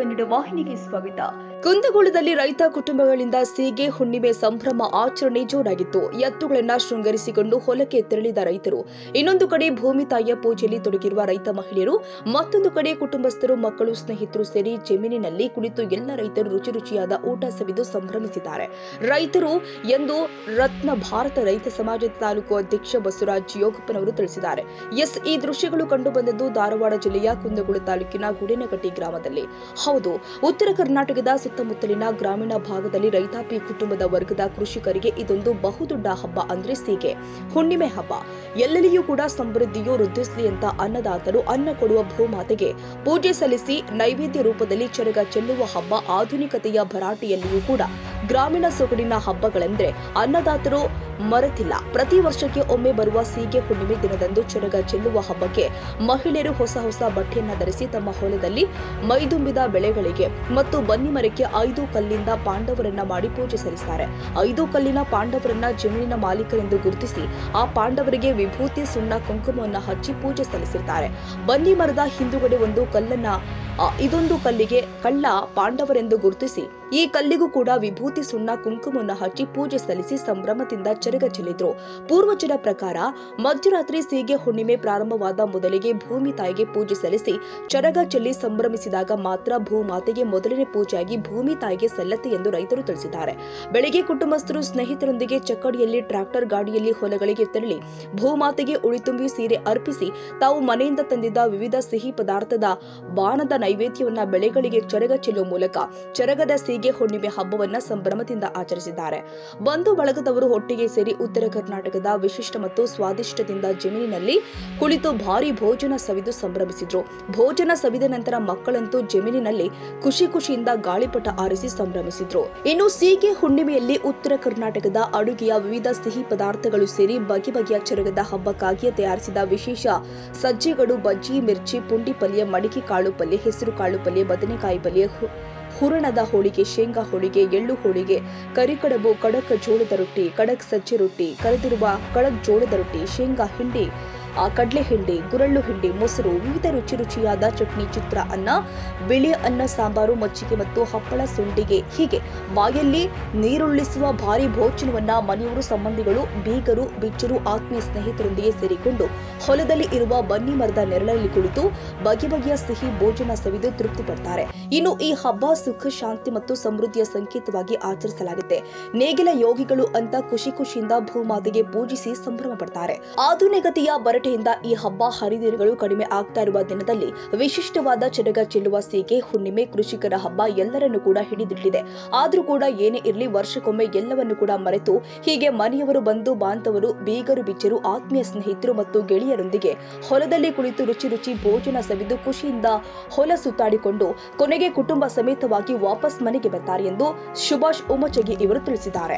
ಕನ್ನಡ ವಾಹಿನಿಗೆ ಸ್ವಾಗತ. ಕುಂದಗೋಳದಲ್ಲಿ ರೈತ ಕುಟುಂಬಗಳಿಂದ ಸೀಗೆ ಹುಣ್ಣಿಮೆ ಸಂಭ್ರಮ ಆಚರಣೆ ಜೋರಾಗಿತ್ತು. ಎತ್ತುಗಳನ್ನ ಶೃಂಗರಿಸಿಕೊಂಡು ಹೊಲಕ್ಕೆ ತೆರಳಿದ ರೈತರು, ಇನ್ನೊಂದು ಕಡೆ ಭೂಮಿ ತಾಯಿಯ ಪೂಜೆಯಲ್ಲಿ ತೊಡಗಿರುವ ರೈತ ಮಹಿಳೆಯರು, ಮತ್ತೊಂದು ಕಡೆ ಕುಟುಂಬಸ್ಥರು, ಮಕ್ಕಳು, ಸ್ನೇಹಿತರು ಸೇರಿ ಜಮೀನಿನಲ್ಲಿ ಕುಳಿತು ಎಲ್ಲ ರೈತರು ರುಚಿ ರುಚಿಯಾದ ಊಟ ಸವಿದು ಸಂಭ್ರಮಿಸಿದ್ದಾರೆ. ರೈತರು ಎಂದು ರತ್ನ ಭಾರತ ರೈತ ಸಮಾಜದ ತಾಲೂಕು ಅಧ್ಯಕ್ಷ ಬಸವರಾಜ್ ಯೋಗಪ್ಪನವರು ತಿಳಿಸಿದ್ದಾರೆ. ಈ ದೃಶ್ಯಗಳು ಕಂಡುಬಂದದ್ದು ಧಾರವಾಡ ಜಿಲ್ಲೆಯ ಕುಂದಗೋಳ ತಾಲೂಕಿನ ಗುಡೇನಕಟ್ಟಿ ಗ್ರಾಮದಲ್ಲಿ. ಹೌದು, ಉತ್ತರ ಕರ್ನಾಟಕದ ಸುತ್ತಮುತ್ತಲಿನ ಗ್ರಾಮೀಣ ಭಾಗದಲ್ಲಿ ರೈತಾಪಿ ಕುಟುಂಬದ ವರ್ಗದ ಕೃಷಿಕರಿಗೆ ಇದೊಂದು ಬಹುದೊಡ್ಡ ಹಬ್ಬ ಅಂದ್ರೆ ಸೀಗೆ ಹುಣ್ಣಿಮೆ ಹಬ್ಬ. ಎಲ್ಲೆಲ್ಲಿಯೂ ಕೂಡ ಸಮೃದ್ಧಿಯು ವೃದ್ಧಿಸಲಿ ಅಂತ ಅನ್ನದಾತರು ಅನ್ನ ಕೊಡುವ ಭೂಮಾತೆಗೆ ಪೂಜೆ ಸಲ್ಲಿಸಿ ನೈವೇದ್ಯ ರೂಪದಲ್ಲಿ ಚರಗ ಚೆಲ್ಲುವ ಹಬ್ಬ. ಆಧುನಿಕತೆಯ ಭರಾಟೆಯಲ್ಲಿಯೂ ಕೂಡ ಗ್ರಾಮೀಣ ಸೊಗಡಿನ ಹಬ್ಬಗಳೆಂದ್ರೆ ಅನ್ನದಾತರು ಮರೆತಿಲ್ಲ. ಪ್ರತಿ ವರ್ಷಕ್ಕೆ ಒಮ್ಮೆ ಬರುವ ಸೀಗೆ ಹುಣ್ಣಿಮೆ ದಿನದಂದು ಚರಗ ಚೆಲ್ಲುವ ಹಬ್ಬಕ್ಕೆ ಮಹಿಳೆಯರು ಹೊಸ ಹೊಸ ಬಟ್ಟೆಯನ್ನ ಧರಿಸಿ ತಮ್ಮ ಹೊಲದಲ್ಲಿ ಮೈದುಂಬಿದ ಬೆಳೆಗಳಿಗೆ ಮತ್ತು ಬನ್ನಿ ಮರಕ್ಕೆ 5 ಕಲ್ಲಿಂದ ಪಾಂಡವರನ್ನ ಮಾಡಿ ಪೂಜೆ ಸಲ್ಲಿಸುತ್ತಾರೆ. 5 ಕಲ್ಲಿನ ಪಾಂಡವರನ್ನ ಜಮೀನಿನ ಮಾಲೀಕರೆಂದು ಗುರುತಿಸಿ ಆ ಪಾಂಡವರಿಗೆ ವಿಭೂತಿ, ಸುಣ್ಣ, ಕುಂಕುಮವನ್ನು ಹಚ್ಚಿ ಪೂಜೆ ಸಲ್ಲಿಸಿರುತ್ತಾರೆ. ಬನ್ನಿ ಮರದ ಹಿಂದುಗಡೆ ಒಂದು ಕಲ್ಲನ್ನ ಇದೊಂದು ಕಲ್ಲಿಗೆ ಕಳ್ಳ ಪಾಂಡವರೆಂದು ಗುರುತಿಸಿ ಈ ಕಲ್ಲಿಗೂ ಕೂಡ ವಿಭೂತಿ, ಸುಣ್ಣ, ಕುಂಕುಮವನ್ನು ಹಚ್ಚಿ ಪೂಜೆ ಸಲ್ಲಿಸಿ ಸಂಭ್ರಮದಿಂದ ಚರಗ ಚೆಲ್ಲಿದ್ರು. ಪೂರ್ವಜರ ಪ್ರಕಾರ ಮಧ್ಯರಾತ್ರಿ ಸೀಗೆ ಹುಣ್ಣಿಮೆ ಪ್ರಾರಂಭವಾದ ಮೊದಲಿಗೆ ಭೂಮಿ ತಾಯಿಗೆ ಪೂಜೆ ಸಲ್ಲಿಸಿ ಚರಗ ಚೆಲ್ಲಿ ಸಂಭ್ರಮಿಸಿದಾಗ ಮಾತ್ರ ಭೂಮಾತೆಗೆ ಮೊದಲನೇ ಪೂಜೆಯಾಗಿ ಭೂಮಿ ತಾಯಿಗೆ ಸಲ್ಲತ್ತೆ ಎಂದು ರೈತರು ತಿಳಿಸಿದ್ದಾರೆ. ಬೆಳಗ್ಗೆ ಕುಟುಂಬಸ್ಥರು ಸ್ನೇಹಿತರೊಂದಿಗೆ ಚಕ್ಕಡಿಯಲ್ಲಿ, ಟ್ರಾಕ್ಟರ್ ಗಾಡಿಯಲ್ಲಿ ಹೊಲಗಳಿಗೆ ತೆರಳಿ ಭೂಮಾತೆಗೆ ಉಳಿತುಂಬಿ ಸೀರೆ ಅರ್ಪಿಸಿ ತಾವು ಮನೆಯಿಂದ ತಂದಿದ್ದ ವಿವಿಧ ಸಿಹಿ ಪದಾರ್ಥದ ಬಾಣದ ನೈವೇದ್ಯವನ್ನ ಬೆಳೆಗಳಿಗೆ ಚರಗ ಚೆಲ್ಲುವ ಮೂಲಕ ಚರಗದ ಸೀಗೆ ಹುಣ್ಣಿಮೆ ಹಬ್ಬವನ್ನ ಸಂಭ್ರಮದಿಂದ ಆಚರಿಸಿದ್ದಾರೆ. ಬಂಧು ಬಳಗದವರು ಒಟ್ಟಿಗೆ ಸೇರಿ ಉತ್ತರ ಕರ್ನಾಟಕದ ವಿಶಿಷ್ಟ ಮತ್ತು ಸ್ವಾದಿಷ್ಟದಿಂದ ಜಮೀನಿನಲ್ಲಿ ಕುಳಿತು ಭಾರಿ ಭೋಜನ ಸವಿದು ಸಂಭ್ರಮಿಸಿದ್ರು. ಭೋಜನ ಸವಿದ ನಂತರ ಮಕ್ಕಳಂತೂ ಜಮೀನಿನಲ್ಲಿ ಖುಷಿಯಿಂದ ಗಾಳಿಪಟ ಆರಿಸಿ ಸಂಭ್ರಮಿಸಿದ್ರು. ಇನ್ನು ಸೀಗೆ ಹುಣ್ಣಿಮೆಯಲ್ಲಿ ಉತ್ತರ ಕರ್ನಾಟಕದ ಅಡುಗೆಯ ವಿವಿಧ ಸಿಹಿ ಪದಾರ್ಥಗಳು ಸೇರಿ ಬಗೆ ಬಗೆಯ ಚರಗದ ಹಬ್ಬಕ್ಕಾಗಿಯೇ ತಯಾರಿಸಿದ ವಿಶೇಷ ಸಜ್ಜೆಗಳು, ಬಜ್ಜಿ, ಮಿರ್ಚಿ, ಪುಂಡಿ ಪಲ್ಯ, ಮಡಿಕೆ ಕಾಳು ಪಲ್ಯ, ಹೆಸರು ಕಾಳು ಪಲ್ಯ, ಬದನೆಕಾಯಿ ಪಲ್ಯ, ಹುರಣದ ಹೋಳಿಗೆ, ಶೇಂಗಾ ಹೋಳಿಗೆ, ಎಳ್ಳು ಹೋಳಿಗೆ, ಕರಿಕಡಬು, ಕಡಕ್ ಜೋಳದ ರೊಟ್ಟಿ, ಕಡಕ್ ಸಜ್ಜೆ ರೊಟ್ಟಿ, ಕರೆದಿರುವ ಕಡಕ್ ಜೋಳದ ರೊಟ್ಟಿ, ಶೇಂಗಾ ಹಿಂಡಿ, ಕಡಲೆ ಹಿಂಡಿ, ಗುರಳ್ಳು ಹಿಂಡಿ, ಮೊಸರು, ವಿವಿಧ ರುಚಿ ರುಚಿಯಾದ ಚಟ್ನಿ, ಚಿತ್ರ ಅನ್ನ, ಬಿಳಿ ಅನ್ನ, ಸಾಂಬಾರು, ಮಜ್ಜಿಗೆ ಮತ್ತು ಹಪ್ಪಳ, ಸುಂಡಿಗೆ ಹೀಗೆ ಬಾಯಲ್ಲಿ ನೀರುಳ್ಳಿಸುವ ಭಾರಿ ಭೋಜನವನ್ನ ಮನೆಯವರು, ಸಂಬಂಧಿಗಳು, ಬೀಗರು, ಬಿಚ್ಚರು, ಆತ್ಮೀಯ ಸ್ನೇಹಿತರೊಂದಿಗೆ ಸೇರಿಕೊಂಡು ಹೊಲದಲ್ಲಿ ಇರುವ ಬನ್ನಿ ಮರದ ನೆರಳಲ್ಲಿ ಕುಳಿತು ಬಗೆ ಬಗೆಯ ಸಿಹಿ ಭೋಜನ ಸವಿದು ತೃಪ್ತಿ ಪಡ್ತಾರೆ. ಇನ್ನು ಈ ಹಬ್ಬ ಸುಖ, ಶಾಂತಿ ಮತ್ತು ಸಮೃದ್ಧಿಯ ಸಂಕೇತವಾಗಿ ಆಚರಿಸಲಾಗುತ್ತೆ. ನೇಗಿಲ ಯೋಗಿಗಳು ಅಂತ ಖುಷಿಯಿಂದ ಭೂಮಾತೆಗೆ ಪೂಜಿಸಿ ಸಂಭ್ರಮ ಪಡ್ತಾರೆ. ಆಧುನಿಕತೆಯ ಬರಟೆಯಿಂದ ಈ ಹಬ್ಬ ಹರಿದಿನಗಳು ಕಡಿಮೆ ಆಗ್ತಾ ಇರುವ ದಿನದಲ್ಲಿ ವಿಶಿಷ್ಟವಾದ ಚರಗ ಚೆಲ್ಲುವ ಸೀಗೆ ಹುಣ್ಣಿಮೆ ಕೃಷಿಕರ ಹಬ್ಬ ಎಲ್ಲರನ್ನೂ ಕೂಡ ಹಿಡಿದಿಟ್ಟಿದೆ. ಆದ್ರೂ ಕೂಡ ಏನೇ ಇರಲಿ ವರ್ಷಕ್ಕೊಮ್ಮೆ ಎಲ್ಲವನ್ನು ಕೂಡ ಮರೆತು ಹೀಗೆ ಮನೆಯವರು, ಬಂಧು ಬಾಂಧವರು, ಬೀಗರು, ಬಿಚ್ಚರು, ಆತ್ಮೀಯ ಸ್ನೇಹಿತರು ಮತ್ತು ಗೆಳೆಯರೊಂದಿಗೆ ಹೊಲದಲ್ಲಿ ಕುಳಿತು ರುಚಿ ಭೋಜನ ಸವಿದು ಖುಷಿಯಿಂದ ಹೊಲ ಸುತ್ತಾಡಿಕೊಂಡು ಕೊನೆಗೆ ಕುಟುಂಬ ಸಮೇತವಾಗಿ ವಾಪಸ್ ಮನೆಗೆ ಬರ್ತಾರೆ ಎಂದು ಸುಭಾಷ್ ಉಮಚಗಿ ಇವರು ತಿಳಿಸಿದ್ದಾರೆ.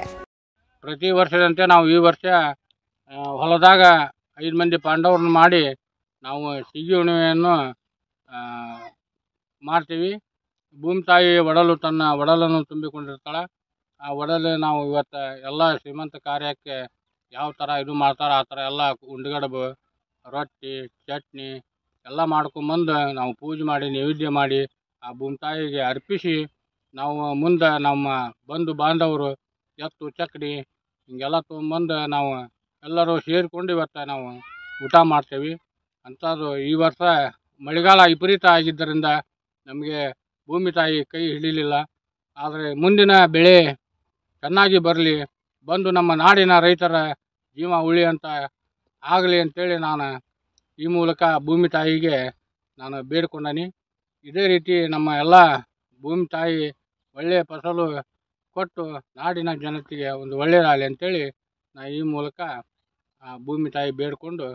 ಪ್ರತಿ ವರ್ಷದಂತೆ ನಾವು ಈ ವರ್ಷ ಹೊಲದಾಗ 5 ಮಂದಿ ಪಾಂಡವರನ್ನು ಮಾಡಿ ನಾವು ಸೀಗೆ ಹುಣ್ಣಿಮೆಯನ್ನು ಮಾಡ್ತೀವಿ. ಭೂಮಿ ತಾಯಿ ಒಡಲು ತನ್ನ ಒಡಲನ್ನು ತುಂಬಿಕೊಂಡಿರ್ತಾಳೆ. ಆ ಒಡಲು ನಾವು ಇವತ್ತು ಎಲ್ಲ ಶ್ರೀಮಂತ ಕಾರ್ಯಕ್ಕೆ ಯಾವ ಥರ ಇದು ಮಾಡ್ತಾರೆ ಆ ಥರ ಎಲ್ಲ ಉಂಡುಗಡಬು, ರೊಟ್ಟಿ, ಚಟ್ನಿ ಎಲ್ಲ ಮಾಡ್ಕೊಂಬಂದು ನಾವು ಪೂಜೆ ಮಾಡಿ ನೈವೇದ್ಯ ಮಾಡಿ ಆ ಭೂಮಿ ತಾಯಿಗೆ ಅರ್ಪಿಸಿ ನಾವು ಮುಂದೆ ನಮ್ಮ ಬಂಧು ಬಾಂಧವರು ಎತ್ತು, ಚಕ್ಕಡಿ ಹಿಂಗೆಲ್ಲ ತೊಗೊಂಬಂದು ನಾವು ಎಲ್ಲರೂ ಸೇರಿಕೊಂಡು ಇವತ್ತು ನಾವು ಊಟ ಮಾಡ್ತೇವೆ. ಅಂಥದ್ದು ಈ ವರ್ಷ ಮಳೆಗಾಲ ವಿಪರೀತ ಆಗಿದ್ದರಿಂದ ನಮಗೆ ಭೂಮಿ ತಾಯಿ ಕೈ ಹಿಡಿಲಿಲ್ಲ. ಆದರೆ ಮುಂದಿನ ಬೆಳೆ ಚೆನ್ನಾಗಿ ಬರಲಿ, ಬಂದು ನಮ್ಮ ನಾಡಿನ ರೈತರ ಜೀವ ಉಳಿಯಂತ ಆಗಲಿ ಅಂತೇಳಿ ನಾನು ಈ ಮೂಲಕ ಭೂಮಿ ತಾಯಿಗೆ ನಾನು ಬೇಡ್ಕೊಂಡನಿ. ಇದೇ ರೀತಿ ನಮ್ಮ ಎಲ್ಲ ಭೂಮಿ ತಾಯಿ ಒಳ್ಳೆಯ ಫಸಲು ಕೊಟ್ಟು ನಾಡಿನ ಜನತೆಗೆ ಒಂದು ಒಳ್ಳೆಯದಾಗಲಿ ಅಂತೇಳಿ ನಾನು ಈ ಮೂಲಕ ಭೂಮಿ ತಾಯಿ ಬೇಡಿಕೊಂಡು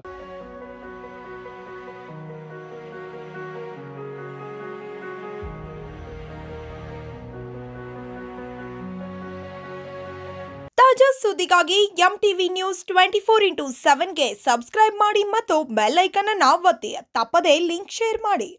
ತಾಜಾ ಸುದ್ದಿಗಾಗಿ MTV ನ್ಯೂಸ್ 24x7ಗೆ ಸಬ್ಸ್ಕ್ರೈಬ್ ಮಾಡಿ ಮತ್ತು ಬೆಲ್ ಐಕಾನ್ ಅನ್ನು ಒತ್ತಿ. ತಪ್ಪದೇ ಲಿಂಕ್ ಶೇರ್ ಮಾಡಿ.